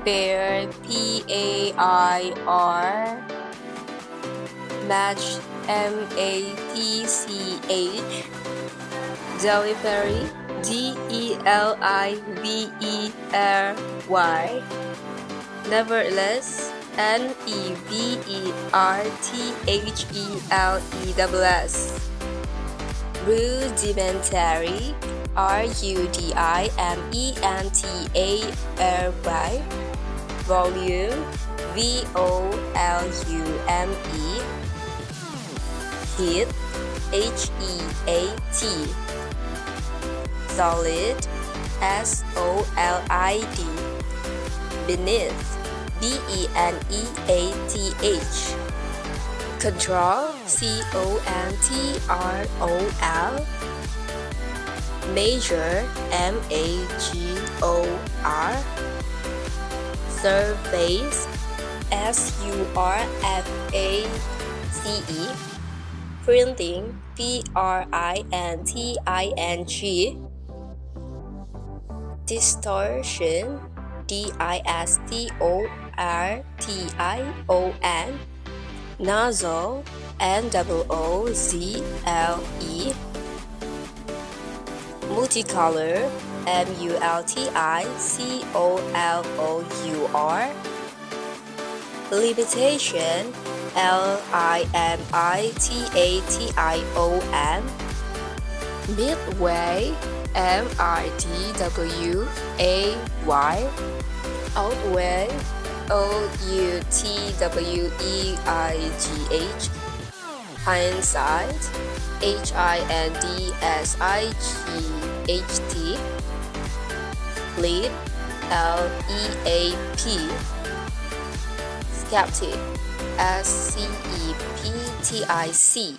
Pair, P-A-I-R. Match, M-A-T-C-H. Delivery, D-E-L-I-V-E-R-Y. Nevertheless, Nevertheless. Rudimentary, Rudimentary. Volume, Volume. Heat, Heat. Solid, Solid. Beneath, Beneath. Control, Control. Major, Major. Surface, Surface. Printing, Printing. Distortion, Distortion. Nozzle, Nozzle. Multicolor, Multicolor. Limitation, Limitation. Midway, Midway. Outweigh, Outweigh. Hindsight, Hindsight. Leap, Leap. Skeptic, Skeptic.